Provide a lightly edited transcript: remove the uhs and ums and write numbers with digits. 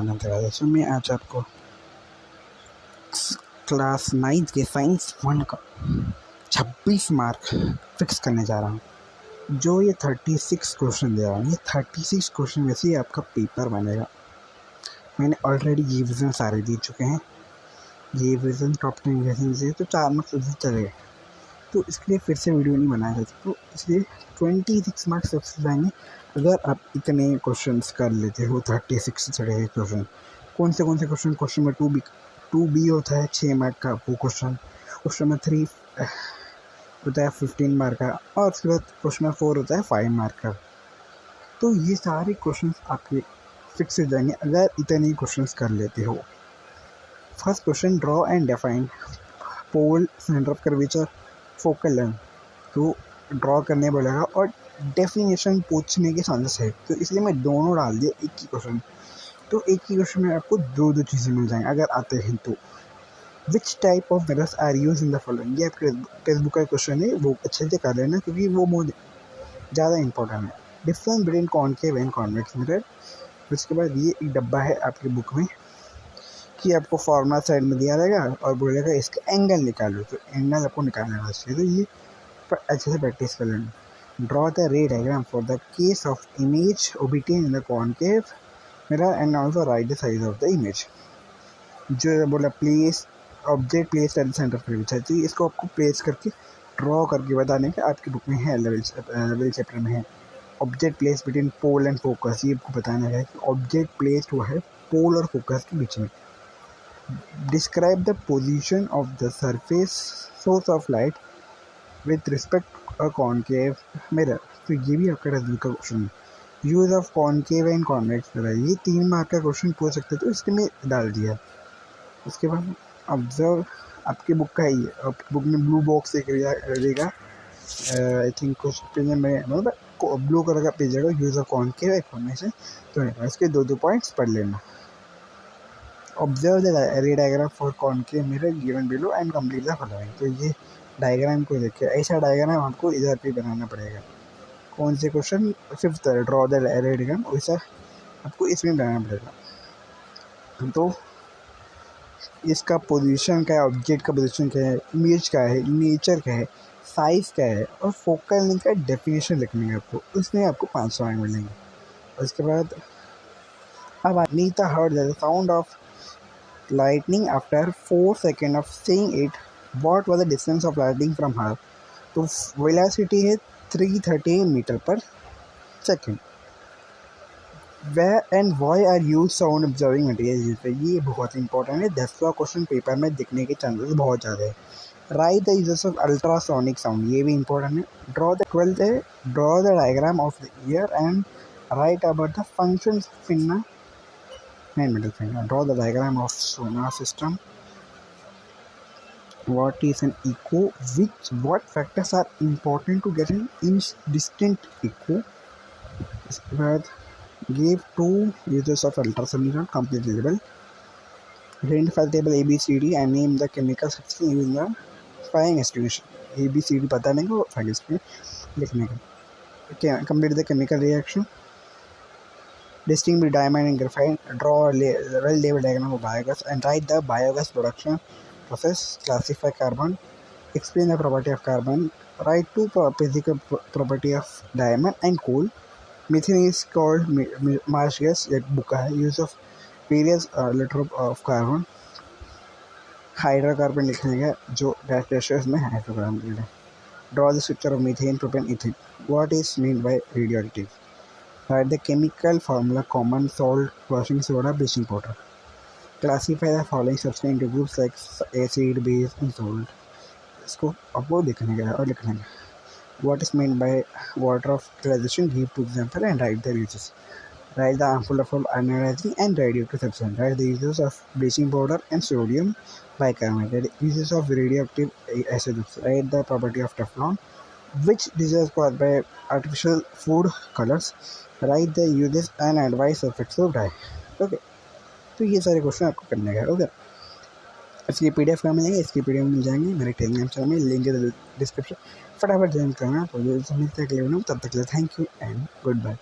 रामानंद राजा। मैं आज आपको क्लास 9 के साइंस 1 का 26 मार्क फिक्स करने जा रहा हूँ। जो ये 36 क्वेश्चन दे रहा हूँ, ये 36 क्वेश्चन में से आपका पेपर बनेगा। मैंने ऑलरेडी ये विज़न सारे दे चुके हैं। ये विज़न टॉप 10 विज़न से तो 4 मार्क्स उधर चले गए, तो इसके लिए फिर से वीडियो नहीं बनाया जाता। तो इसलिए 26 मार्क्स सबसे जाएंगे अगर आप इतने क्वेश्चंस कर लेते हो। 36 चढ़े क्वेश्चन कौन से क्वेश्चन? क्वेश्चन नंबर 2B होता है 6 मार्क का वो क्वेश्चन। क्वेश्चन नंबर 3 होता है 15 मार्क का, और उसके बाद क्वेश्चन नंबर 4 होता है 5 मार्क का। तो ये सारे क्वेश्चन आपके फिक्स हो जाएंगे अगर इतने क्वेश्चन कर लेते हो। First question, draw and define pole centre of curvature focal length. तो ड्रॉ करने बोलेगा और डेफिनेशन पूछने के चांसेस है, तो इसलिए मैं दोनों डाल दिया एक ही क्वेश्चन। तो एक ही क्वेश्चन में आपको दो चीज़ें मिल जाएंगी अगर आते हैं तो। Which type of mirrors are use in the following. ये आपके टेक्स्ट बुक का क्वेश्चन है, वो अच्छे से कर लेना क्योंकि वो बहुत ज़्यादा इंपॉर्टेंट है। Difference between concave and convex mirror. उसके बाद ये एक डब्बा है आपकी बुक में कि आपको फॉर्मूला साइड में दिया रहेगा और बोलेगा इसका एंगल निकालो, तो एंगल आपको निकालना चाहिए। तो ये अच्छे से प्रैक्टिस कर लेना। Draw the ray diagram for the case of image obtained in the concave mirror and also write the size of the image. जो बोला place object place at the centre of curvature, तो इसको आपको place करके draw करके बताने का आपकी बुक में है, लेवल चैप्टर में है। Object place between pole and focus, ये आपको बताना है कि ऑब्जेक्ट प्लेस हुआ है पोल और फोकस के बीच में। Describe the position of the surface source of light with respect a concave mirror. तो ये भी आपका टेक्स्ट बुक का क्वेश्चन है। Use of concave and convex mirror, ये 3 मार्क का क्वेश्चन पूछ सकते, तो इसके में डाल दिया। उसके बाद ऑब्जर्व, आपकी बुक का ही है, आपकी बुक में ब्लू बॉक्स एक रहेगा, आई थिंक कुछ पेज में मतलब ब्लू कलर का पेज रहेगा, यूज ऑफ कॉनकेव इन्फॉर्मेशन। तो इसके दो पॉइंट्स पढ़ लेना। Observe the ray diagram for concave mirror given below and complete the following. तो ये डायग्राम को देखिए, ऐसा डायग्राम आपको इधर पे बनाना पड़ेगा। कौन से question? 5th, draw the ray diagram, वैसा आपको इसमें बनाना पड़ेगा। तो इसका पोजीशन क्या है, ऑब्जेक्ट का पोजीशन क्या है, इमेज क्या है, नेचर क्या है, साइज क्या है, और फोकल लेंथ का डेफिनेशन लिखनी है आपको। उसमें आपको 500 मार्क मिलेंगे। उसके बाद अब Anita heard the sound of lightning after 4 seconds of seeing it. What was the distance of lightning from her? तो वेलोसिटी है 330 मीटर पर second. Where and why are used sound observing materials? ये बहुत इंपॉर्टेंट है, 10वां क्वेश्चन पेपर में दिखने के chances बहुत ज़्यादा है। Right the uses of ultrasonic sound, ये भी इंपॉर्टेंट है। ड्रॉ द 12th है, draw the diagram of the year and right about the functions of in middle finger. Draw the diagram of sonar system. What is an echo? What factors are important to get an distinct echo? इसके बाद give 2 uses of ultrasonic sound completely visible. Identify the table ABCD and name the chemical substance using the following estimation. ABCD पता नहीं को following estimation लिखने का। Complete the chemical reaction. Distinguish diamond and graphite. Draw a well-labeled diagram of biogas and write the biogas production process. Classify carbon. Explain the property of carbon. Write 2 physical property of diamond and coal. Methane is called marsh gas. एक book है. Use of various liter of carbon. Hydrocarbon लिखने का जो gaseous में hydrocarbon है. Draw the structure of methane, propane, ethane. What is meant by radioactive? Write the chemical formula: common, salt, washing soda, bleaching powder. Classify the following substance into groups like acid, base, and salt. इसको आपको देखने का और लिखने का। What is meant by water of transition? Give 2 examples and write the uses. Write the harmful of ionizing and radioactive substance. Write the uses of bleaching powder and sodium bicarbonate. Uses of radioactive acids. Write the property of Teflon. Which disease is caused by artificial food colors? Write the uses and advice effects of dye. Okay, तो ये सारे question आपको करने का। Okay, इसकी PDF कहाँ मिलेंगे? इसकी PDF मिल जाएंगे मेरे टेलीग्राम चैनल में, लिंक है डिस्क्रिप्शन। फटाफट ज्वाइन करना। तो जो मिलते हैं अगले वीडियो में, तब तक के लिए thank you and good bye.